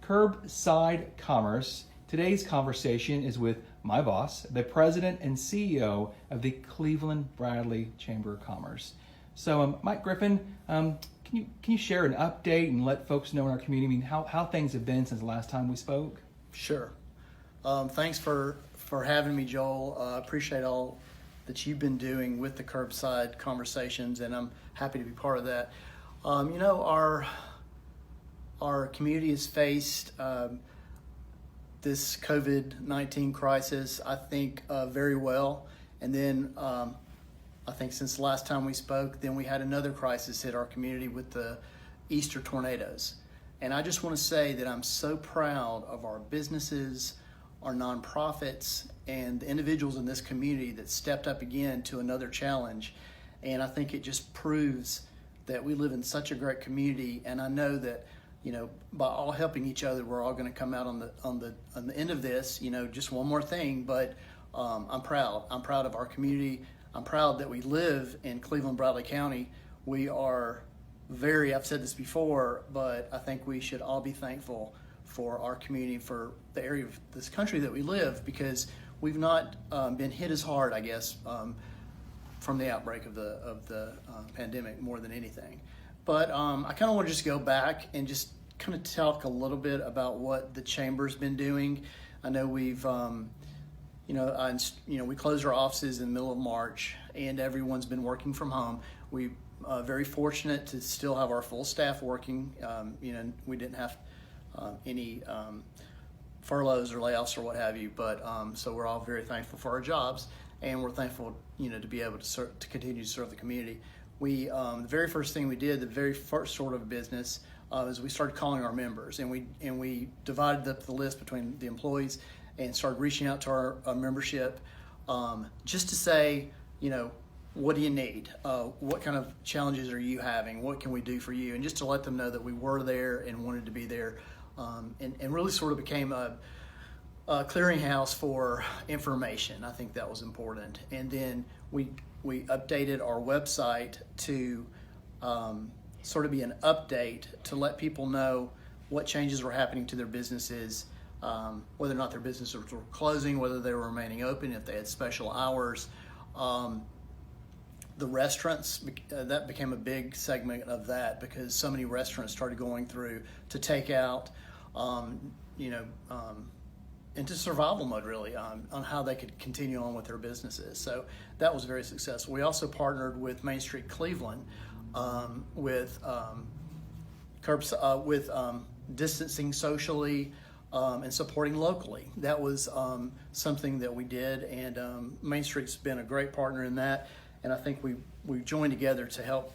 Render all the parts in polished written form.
Curbside Commerce. Today's conversation is with my boss, the president and CEO of the Cleveland Bradley Chamber of Commerce. So, Mike Griffin, can you share an update and let folks know in our community how things have been since the last time we spoke? Sure. Thanks for having me, Joel. Appreciate all that you've been doing with the Curbside Conversations, and I'm happy to be part of that. Our community has faced this COVID-19 crisis, I think, very well. And then I think since the last time we spoke, then we had another crisis hit our community with the Easter tornadoes. And I just want to say that I'm so proud of our businesses, our nonprofits, and the individuals in this community that stepped up again to another challenge. And I think it just proves that we live in such a great community. And I know that, by all helping each other, we're all going to come out on the end of this. Just one more thing, but I'm proud. I'm proud of our community. I'm proud that we live in Cleveland, Bradley County. We are I've said this before, but I think we should all be thankful for our community, for the area of this country that we live, because we've not been hit as hard, I guess, from the outbreak of the pandemic more than anything. But I kind of want to just go back and just kind of talk a little bit about what the Chamber's been doing. I know we've we closed our offices in the middle of March, and everyone's been working from home. We very fortunate to still have our full staff working. We didn't have any furloughs or layoffs or what have you, but so we're all very thankful for our jobs, and we're thankful, to be able to continue to serve the community. We the very first thing we did, the very first sort of business, is we started calling our members, and we divided up the list between the employees and started reaching out to our membership, just to say, what do you need? What kind of challenges are you having? What can we do for you? And just to let them know that we were there and wanted to be there, and really sort of became a clearinghouse for information. I think that was important. And then we updated our website to sort of be an update to let people know what changes were happening to their businesses, whether or not their businesses were closing, whether they were remaining open, if they had special hours. The restaurants, that became a big segment of that, because so many restaurants started going through to take out, into survival mode, really, on how they could continue on with their businesses. So that was very successful. We also partnered with Main Street Cleveland with distancing socially and supporting locally. That was something that we did, and Main Street's been a great partner in that. And I think we joined together to help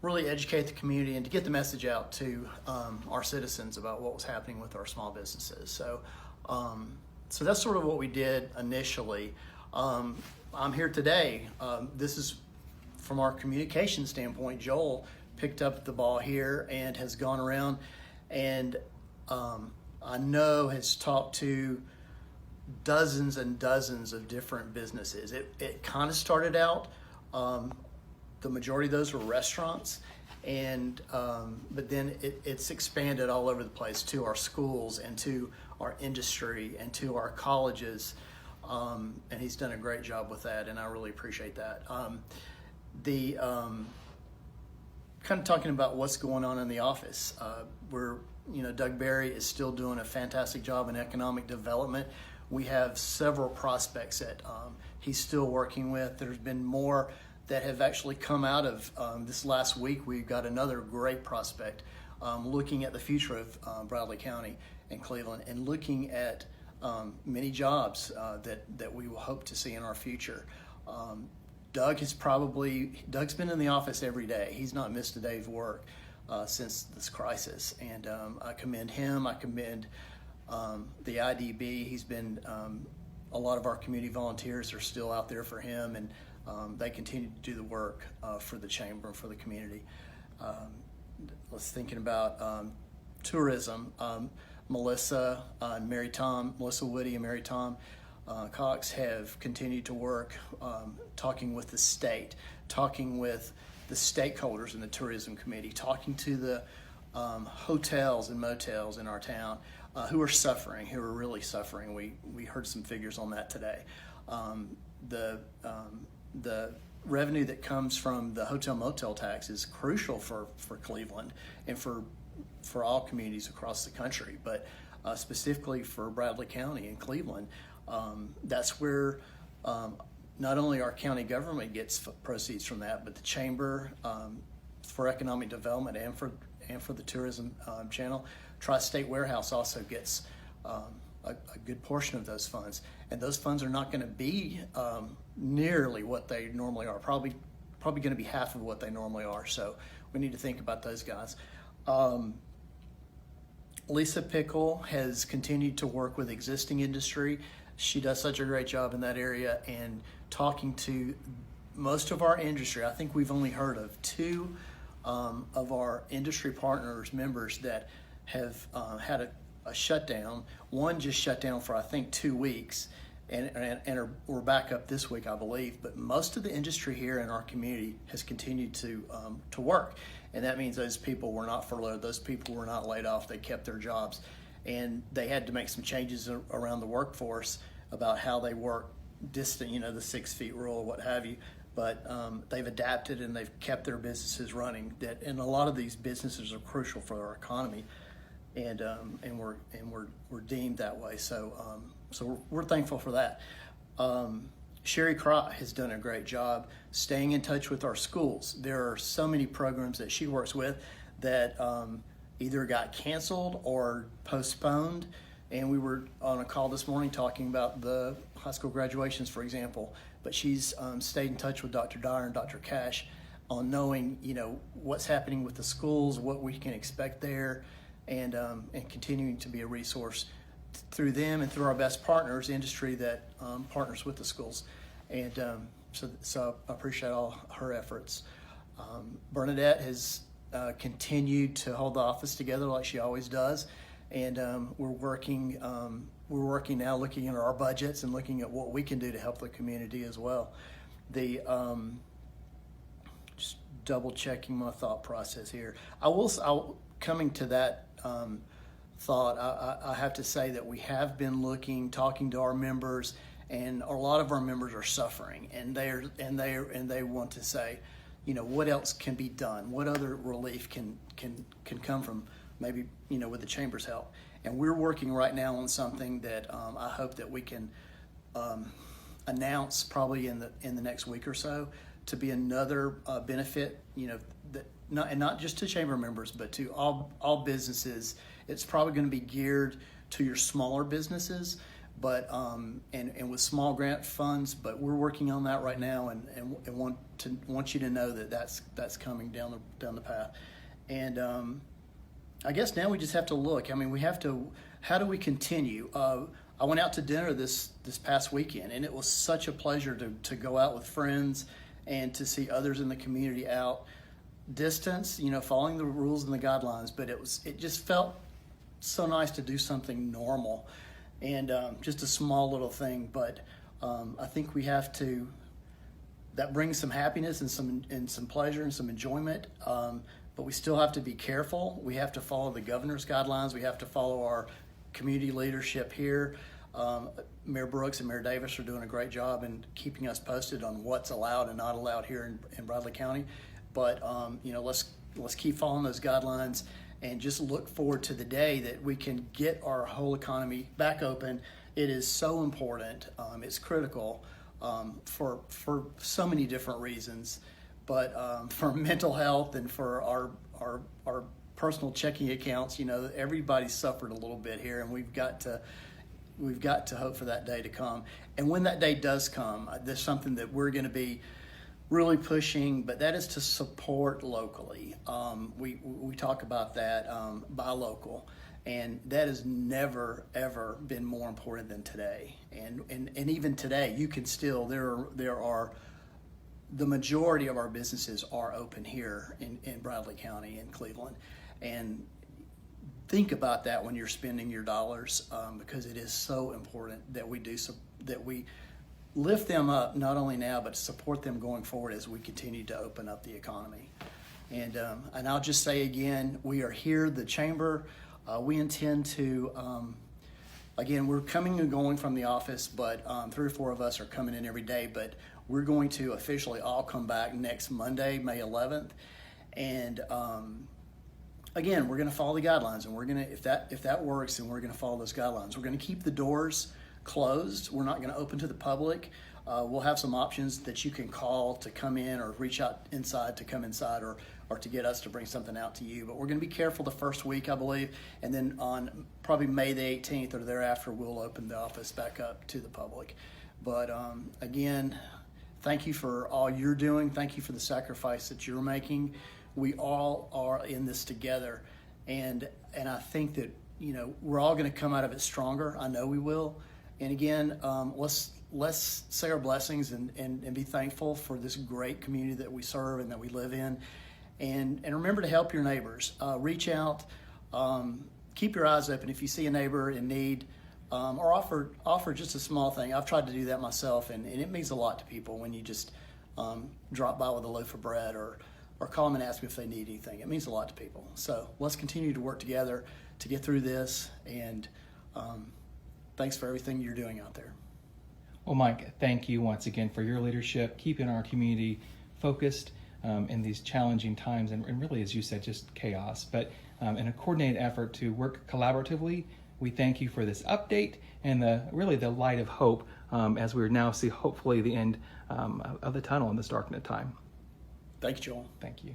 really educate the community and to get the message out to our citizens about what was happening with our small businesses. So that's sort of what we did initially. I'm here today. This is from our communication standpoint. Joel picked up the ball here and has gone around, and I know has talked to dozens and dozens of different businesses. It kind of started out, the majority of those were restaurants, and but then it's expanded all over the place to our schools and to our industry and to our colleges, and he's done a great job with that, and I really appreciate that. Kind of talking about what's going on in the office, Doug Berry is still doing a fantastic job in economic development. We have several prospects that he's still working with. There's been more that have actually come out of this last week. We've got another great prospect looking at the future of Bradley County and Cleveland, and looking at many jobs that we will hope to see in our future. Doug's been in the office every day. He's not missed a day's work since this crisis, and I commend him. I commend the IDB. He's been, a lot of our community volunteers are still out there for him, and they continue to do the work for the chamber and for the community. Let's thinking about tourism. Melissa Woody and Mary Tom Cox have continued to work, talking with the state, talking with the stakeholders in the tourism committee, talking to the hotels and motels in our town who are suffering, who are really suffering. We heard some figures on that today. The revenue that comes from the hotel motel tax is crucial for Cleveland and for all communities across the country, but specifically for Bradley County and Cleveland. That's where not only our county government gets proceeds from that, but the chamber for economic development and for the tourism channel. Tri-State Warehouse also gets a good portion of those funds, and those funds are not going to be nearly what they normally are. Probably going to be half of what they normally are. So we need to think about those guys. Lisa Pickle has continued to work with existing industry. She does such a great job in that area, and talking to most of our industry. I think we've only heard of 2 of our industry partners, members that have had a shutdown. One just shut down for I think 2 weeks, and we're back up this week, I believe. But most of the industry here in our community has continued to work, and that means those people were not furloughed. Those people were not laid off. They kept their jobs, and they had to make some changes around the workforce about how they work distant, the 6 feet rule or what have you. But they've adapted and they've kept their businesses running. And a lot of these businesses are crucial for our economy, and we're deemed that way. So we're thankful for that. Sherry Crott has done a great job staying in touch with our schools. There are so many programs that she works with that either got canceled or postponed. And we were on a call this morning talking about the high school graduations, for example. But she's stayed in touch with Dr. Dyer and Dr. Cash on knowing, what's happening with the schools, what we can expect there, and continuing to be a resource through them and through our best partners, industry that partners with the schools. And so I appreciate all her efforts. Bernadette has continued to hold the office together like she always does. And we're working now, looking at our budgets and looking at what we can do to help the community as well. Just double checking my thought process here. Coming to that thought, I have to say that we have been talking to our members, and a lot of our members are suffering, and they want to say, what else can be done? What other relief can come from maybe, with the chamber's help. And we're working right now on something that I hope that we can announce probably in the next week or so, to be another benefit, that not just to chamber members, but to all businesses. It's probably going to be geared to your smaller businesses, but and with small grant funds. But we're working on that right now, and want you to know that that's coming down the path. And I guess now we just have to look. How do we continue? I went out to dinner this past weekend, and it was such a pleasure to go out with friends and to see others in the community out. Distance, following the rules and the guidelines, but it just felt so nice to do something normal, and just a small little thing. But I think we have to. That brings some happiness and some pleasure and some enjoyment. But we still have to be careful. We have to follow the governor's guidelines. We have to follow our community leadership here. Mayor Brooks and Mayor Davis are doing a great job in keeping us posted on what's allowed and not allowed here in Bradley County. But let's keep following those guidelines and just look forward to the day that we can get our whole economy back open. It is so important. It's critical for so many different reasons. But for mental health and for our personal checking accounts, everybody suffered a little bit here, and we've got to hope for that day to come. And when that day does come, there's something that we're going to be really pushing, but that is to support locally. We talk about that, buy local, and that has never ever been more important than today. And even today, you can still there are. The majority of our businesses are open here in Bradley County and Cleveland. And think about that when you're spending your dollars, because it is so important that we lift them up, not only now, but support them going forward as we continue to open up the economy. And I'll just say again, we are here, the chamber. We intend to, again, we're coming and going from the office, but 3 or 4 of us are coming in every day. But we're going to officially all come back next Monday, May 11th. And again, we're going to follow the guidelines, and we're going to, if that works, then we're going to follow those guidelines. We're going to keep the doors closed. We're not going to open to the public. We'll have some options that you can call to come in, or reach out inside to come inside, or to get us to bring something out to you. But we're going to be careful the first week, I believe, and then on probably May the 18th or thereafter, we'll open the office back up to the public. But again, thank you for all you're doing. Thank you for the sacrifice that you're making. We all are in this together, and I think that, you know, we're all going to come out of it stronger. I know we will. And again, let's say our blessings and be thankful for this great community that we serve and that we live in. And remember to help your neighbors. Reach out. Keep your eyes open if you see a neighbor in need, or offer just a small thing. I've tried to do that myself, and it means a lot to people when you just drop by with a loaf of bread, or call them and ask them if they need anything. It means a lot to people. So let's continue to work together to get through this. And thanks for everything you're doing out there. Well, Mike, thank you once again for your leadership, keeping our community focused in these challenging times, and really, as you said, just chaos. But in a coordinated effort to work collaboratively, we thank you for this update and the light of hope as we now see, hopefully, the end of the tunnel in this dark time. Thank you, Joel. Thank you.